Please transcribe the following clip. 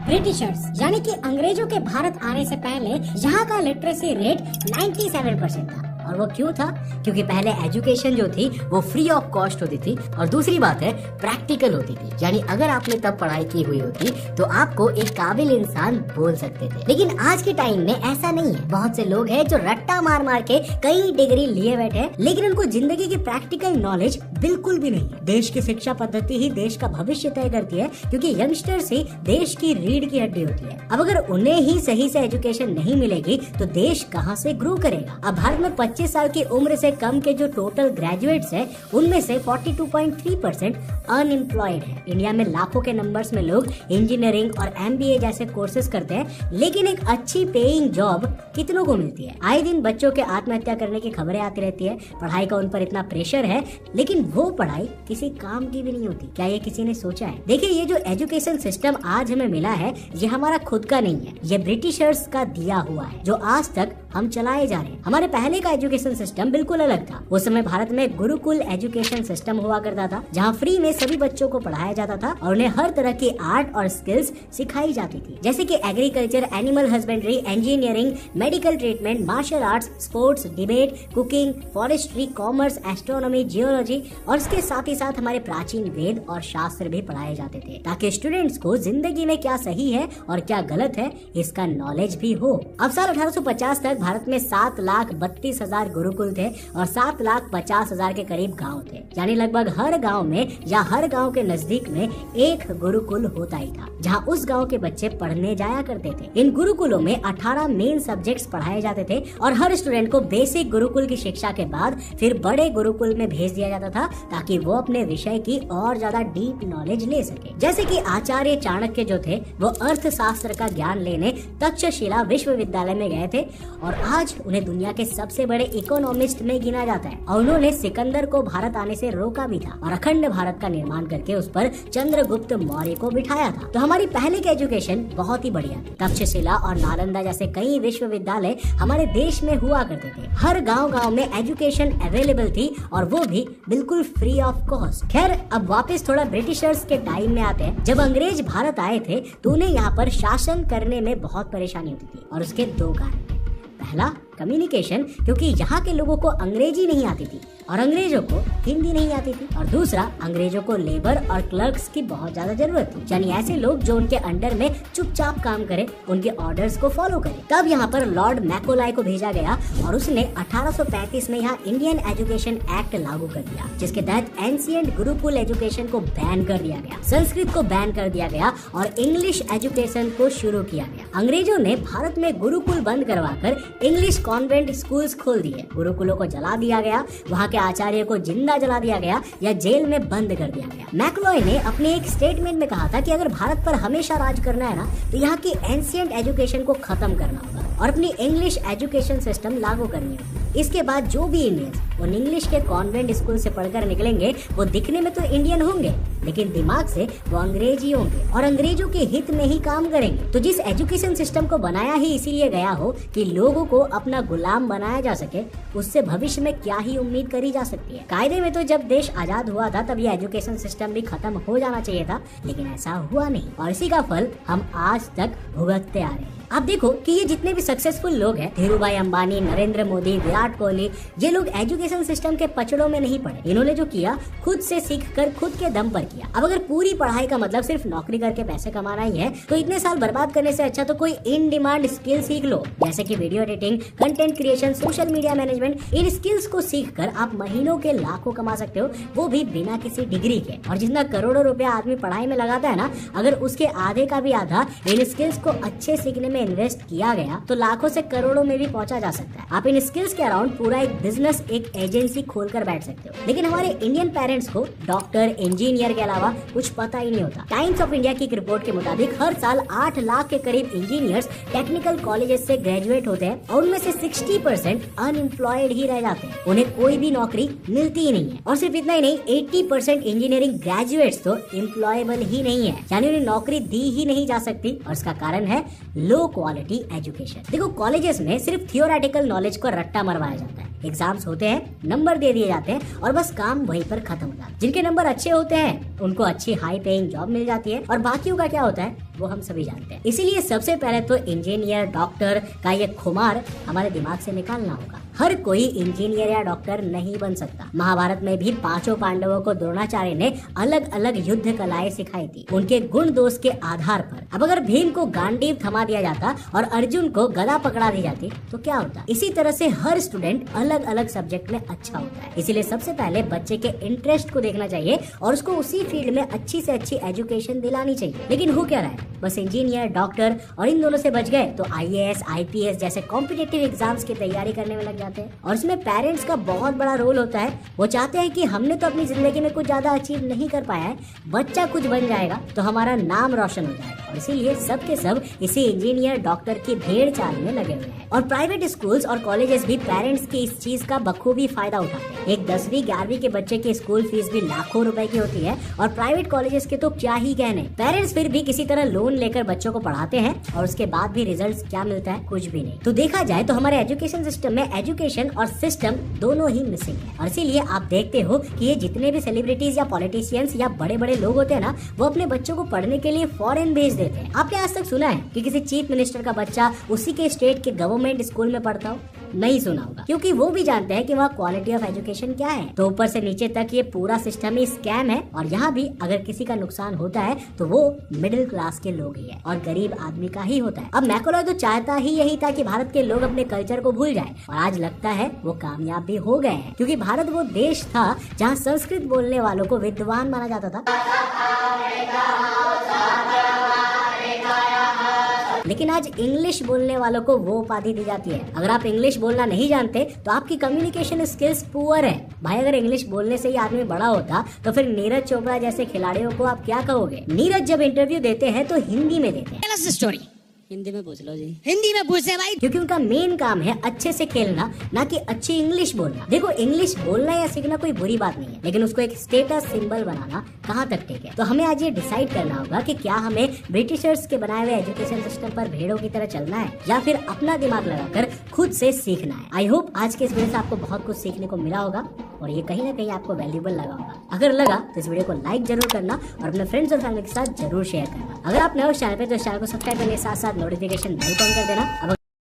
Britishers यानी कि अंग्रेजों के भारत आने से पहले यहाँ का लिटरेसी रेट 97% था। और वो क्यों था? क्योंकि पहले एजुकेशन जो थी वो फ्री ऑफ कॉस्ट होती थी और दूसरी बात है प्रैक्टिकल होती थी, यानी अगर आपने तब पढ़ाई की हुई होती तो आपको एक काबिल इंसान बोल सकते थे। लेकिन आज के टाइम में ऐसा नहीं है। बहुत से लोग हैं जो रट्टा मार मार के कई डिग्री लिए बैठे हैं, लेकिन उनको जिंदगी की प्रैक्टिकल नॉलेज बिल्कुल भी नहीं है। देश की शिक्षा पद्धति ही देश का भविष्य तय करती है, क्योंकि यंगस्टर्स ही देश की रीढ़ की हड्डी होती है। अब अगर उन्हें ही सही से एजुकेशन नहीं मिलेगी तो देश कहाँ से ग्रो करेगा? अब भारत में 25 साल की उम्र से कम के जो टोटल ग्रेजुएट्स हैं, उनमें से 42.3% अनएम्प्लॉयड है। इंडिया में लाखों के नंबर्स में लोग इंजीनियरिंग और MBA जैसे कोर्सेज करते हैं, लेकिन एक अच्छी पेइंग जॉब कितनों को मिलती है? आए दिन बच्चों के आत्महत्या करने की खबरें आती रहती है। पढ़ाई का उन पर इतना प्रेशर है, लेकिन वो पढ़ाई किसी काम की भी नहीं होती। क्या ये किसी ने सोचा है? देखिए, ये जो एजुकेशन सिस्टम आज हमें मिला है, ये हमारा खुद का नहीं है, ये ब्रिटिशर्स का दिया हुआ है, जो आज तक हम चलाए जा रहे हैं। हमारे पहले का एजुकेशन सिस्टम बिल्कुल अलग था। उस समय भारत में गुरुकुल एजुकेशन सिस्टम हुआ करता था, जहाँ फ्री में सभी बच्चों को पढ़ाया जाता था और उन्हें हर तरह की आर्ट और स्किल्स सिखाई जाती थी, जैसे कि agriculture, animal husbandry, engineering, medical treatment, martial arts, sports, debate, cooking, forestry, commerce, astronomy, geology और इसके साथ ही साथ हमारे प्राचीन वेद और शास्त्र भी पढ़ाए जाते थे, ताकि स्टूडेंट्स को जिंदगी में क्या सही है और क्या गलत है इसका नॉलेज भी हो। अब साल 1850 तक भारत में 7,32,000 गुरुकुल थे और 7,50,000 के करीब गांव थे, यानी लगभग हर गांव में या हर गांव के नजदीक में एक गुरुकुल होता ही था, जहां उस गांव के बच्चे पढ़ने जाया करते थे। इन गुरुकुलों में 18 मेन सब्जेक्ट्स पढ़ाए जाते थे और हर स्टूडेंट को बेसिक गुरुकुल की शिक्षा के बाद फिर बड़े गुरुकुल में भेज दिया जाता था, ताकि वो अपने विषय की और ज्यादा डीप नॉलेज ले सके। जैसे कि आचार्य चाणक्य जो थे, वो अर्थशास्त्र का ज्ञान लेने तक्षशिला विश्वविद्यालय में गए थे और आज उन्हें दुनिया के सबसे बड़े इकोनॉमिस्ट में गिना जाता है। और उन्होंने सिकंदर को भारत आने से रोका भी था और अखंड भारत का निर्माण करके उस पर चंद्रगुप्त मौर्य को बिठाया था। तो हमारी पहले की एजुकेशन बहुत ही बढ़िया थी। तक्षशिला और नालंदा जैसे कई विश्वविद्यालय हमारे देश में हुआ करते थे। हर गांव-गांव में एजुकेशन अवेलेबल थी और वो भी बिल्कुल फ्री ऑफ कॉस्ट। खैर, अब वापस थोड़ा ब्रिटिशर्स के टाइम में आते हैं। जब अंग्रेज भारत आए थे तो उन्हें यहाँ पर शासन करने में बहुत परेशानी होती थी और उसके दो कारण थे। पहला, कम्युनिकेशन, क्योंकि यहाँ के लोगों को अंग्रेजी नहीं आती थी और अंग्रेजों को हिंदी नहीं आती थी। और दूसरा, अंग्रेजों को लेबर और क्लर्क्स की बहुत ज्यादा जरूरत थी, यानी ऐसे लोग जो उनके अंडर में चुपचाप काम करें, उनके ऑर्डर्स को फॉलो करें। तब यहाँ पर लॉर्ड मैकोलाय को भेजा गया और उसने 1835 में यहाँ इंडियन एजुकेशन एक्ट लागू कर दिया, जिसके तहत एंशिएंट गुरुकुल एजुकेशन को बैन कर दिया गया, संस्कृत को बैन कर दिया गया और इंग्लिश एजुकेशन को शुरू किया गया। अंग्रेजों ने भारत में गुरुकुल बंद करवाकर इंग्लिश कॉन्वेंट स्कूल्स खोल दिए, गुरुकुलों को जला दिया गया, वहाँ के आचार्य को जिंदा जला दिया गया या जेल में बंद कर दिया गया। मैकलॉय ने अपने एक स्टेटमेंट में कहा था कि अगर भारत पर हमेशा राज करना है ना, तो यहाँ की एंशिएंट एजुकेशन को खत्म करना होगा और अपनी इंग्लिश एजुकेशन सिस्टम लागू करनी होगी। इसके बाद जो भी इंडियंस उन इंग्लिश के कॉन्वेंट स्कूल से पढ़कर निकलेंगे, वो दिखने में तो इंडियन होंगे, लेकिन दिमाग से वो अंग्रेजी होंगे और अंग्रेजों के हित में ही काम करेंगे। तो जिस एजुकेशन सिस्टम को बनाया ही इसीलिए गया हो कि लोगों को अपना गुलाम बनाया जा सके, उससे भविष्य में क्या ही उम्मीद करी जा सकती है। कायदे में तो जब देश आजाद हुआ था तब ये एजुकेशन सिस्टम भी खत्म हो जाना चाहिए था, लेकिन ऐसा हुआ नहीं और इसी का फल हम आज तक भुगतते आ रहे हैं। आप देखो कि ये जितने भी सक्सेसफुल लोग हैं, धीरूभाई अंबानी, नरेंद्र मोदी, विराट कोहली, ये लोग एजुकेशन सिस्टम के पचड़ों में नहीं पड़े। इन्होंने जो किया खुद से सीखकर खुद के दम पर किया। अब अगर पूरी पढ़ाई का मतलब सिर्फ नौकरी करके पैसे कमाना ही है, तो इतने साल बर्बाद करने से अच्छा तो कोई इन डिमांड स्किल सीख लो, जैसे कि video editing, content creation, social media management. इन स्किल्स को सीखकर आप महीनों के लाखों कमा सकते हो, वो भी बिना किसी डिग्री के। और जितना करोड़ों रुपया आदमी पढ़ाई में लगाता है ना, अगर उसके आधे का भी आधा इन स्किल्स को अच्छे सीखने में इन्वेस्ट किया गया तो लाखों से करोड़ों में भी पहुंचा जा सकता है। आप इन स्किल्स के अराउंड पूरा एक बिजनेस, एक एजेंसी खोलकर बैठ सकते हो। लेकिन हमारे इंडियन पेरेंट्स को डॉक्टर, इंजीनियर के अलावा कुछ पता ही नहीं होता। टाइम्स ऑफ इंडिया की एक रिपोर्ट के मुताबिक हर साल 8 लाख के करीब इंजीनियर्स टेक्निकल कॉलेजेस से ग्रेजुएट होते हैं और उनमें से 60% अनएम्प्लॉयड ही रह जाते हैं, उन्हें कोई भी नौकरी मिलती ही नहीं है। और सिर्फ इतना ही नहीं, 80% इंजीनियरिंग ग्रेजुएट्स तो एम्प्लॉयबल ही नहीं है, यानी उन्हें नौकरी दी ही नहीं जा सकती। और इसका कारण है लो क्वालिटी एजुकेशन। देखो, कॉलेजेस में सिर्फ थियोरेटिकल नॉलेज को रट्टा मरवाया जाता है, एग्जाम्स होते हैं, नंबर दे दिए जाते हैं और बस काम वहीं पर खत्म हो जाता है। जिनके नंबर अच्छे होते हैं उनको अच्छी हाई पेइंग जॉब मिल जाती है और बाकियों का क्या होता है, वो हम सभी जानते हैं। इसीलिए सबसे पहले तो इंजीनियर, डॉक्टर का ये खुमार हमारे दिमाग से निकालना होगा। हर कोई इंजीनियर या डॉक्टर नहीं बन सकता। महाभारत में भी पांचों पांडवों को द्रोणाचार्य ने अलग अलग युद्ध कलाएं सिखाई थी, उनके गुण दोष के आधार पर। अब अगर भीम को गांडीव थमा दिया जाता और अर्जुन को गदा पकड़ा दी जाती तो क्या होता? इसी तरह से हर स्टूडेंट अलग अलग सब्जेक्ट में अच्छा होता है। इसीलिए सबसे पहले बच्चे के इंटरेस्ट को देखना चाहिए और उसको उसी फील्ड में अच्छी से अच्छी एजुकेशन दिलानी चाहिए। लेकिन हो क्या रहा है, बस इंजीनियर, डॉक्टर और इन दोनों से बच गए तो IAS, IPS जैसे कॉम्पिटिटिव एग्जाम्स की तैयारी करने में लग जाते हैं। और इसमें पेरेंट्स का बहुत बड़ा रोल होता है। वो चाहते हैं कि हमने तो अपनी जिंदगी में कुछ ज्यादा अचीव नहीं कर पाया है, बच्चा कुछ बन जाएगा तो हमारा नाम रोशन हो जाएगा। और इसीलिए सब के सब इसी इंजीनियर, डॉक्टर की भेड़ चाल में लगे हुए हैं। और प्राइवेट स्कूल्स और कॉलेजेस भी पेरेंट्स की इस चीज का बखूबी फायदा उठाते हैं। एक 10वीं 11वीं के बच्चे की स्कूल फीस भी लाखों रुपए की होती है और प्राइवेट कॉलेजेस के तो क्या ही कहने। पेरेंट्स फिर भी किसी तरह लोन लेकर बच्चों को पढ़ाते हैं और उसके बाद भी रिजल्ट क्या मिलता है? कुछ भी नहीं। तो देखा जाए तो हमारे एजुकेशन सिस्टम में एजुकेशन और सिस्टम दोनों ही मिसिंग है। और इसीलिए आप देखते हो कि ये जितने भी सेलिब्रिटीज या पॉलिटिशियंस या बड़े बड़े लोग होते हैं ना, वो अपने बच्चों को पढ़ने के लिए फॉरेन भेज देते हैं। आपने आज तक सुना है कि किसी चीफ मिनिस्टर का बच्चा उसी के स्टेट के गवर्नमेंट स्कूल में पढ़ता हो? नहीं सुना होगा, क्योंकि वो भी जानते हैं कि वहाँ क्वालिटी ऑफ एजुकेशन क्या है। तो ऊपर से नीचे तक ये पूरा सिस्टम ही स्कैम है। और यहाँ भी अगर किसी का नुकसान होता है तो वो मिडिल क्लास के लोग ही है और गरीब आदमी का ही होता है। अब मैकॉले तो चाहता ही यही था कि भारत के लोग अपने कल्चर को भूल जाए और आज लगता है वो कामयाब भी हो गए हैं, क्योंकि भारत वो देश था जहाँ संस्कृत बोलने वालों को विद्वान माना जाता था, लेकिन आज इंग्लिश बोलने वालों को वो उपाधि दी जाती है। अगर आप इंग्लिश बोलना नहीं जानते तो आपकी कम्युनिकेशन स्किल्स पुअर है। भाई अगर इंग्लिश बोलने से ही आदमी बड़ा होता तो फिर नीरज चोपड़ा जैसे खिलाड़ियों को आप क्या कहोगे? नीरज जब इंटरव्यू देते हैं तो हिंदी में देते हैं। स्टोरी हिंदी में पूछ लो जी। हिंदी में पूछे भाई, क्योंकि उनका मेन काम है अच्छे से खेलना, ना कि अच्छी इंग्लिश बोलना। देखो, इंग्लिश बोलना या सीखना कोई बुरी बात नहीं है, लेकिन उसको एक स्टेटस सिंबल बनाना कहाँ तक ठीक है। तो हमें आज ये डिसाइड करना होगा कि क्या हमें ब्रिटिशर्स के बनाए हुए एजुकेशन सिस्टम पर भेड़ों की तरह चलना है या फिर अपना दिमाग लगाकर खुद से सीखना है। आई होप आज के इस वीडियो से आपको बहुत कुछ सीखने को मिला होगा और ये कहीं ना कहीं आपको वैल्यूएबल लगा होगा। अगर लगा तो इस वीडियो को लाइक जरूर करना और अपने फ्रेंड्स और फैमिली के साथ जरूर शेयर करना। अगर आप नए हो चैनल पे तो चैनल को सब्सक्राइब करने के साथ साथ नोटिफिकेशन बेल ऑन कर देना। अब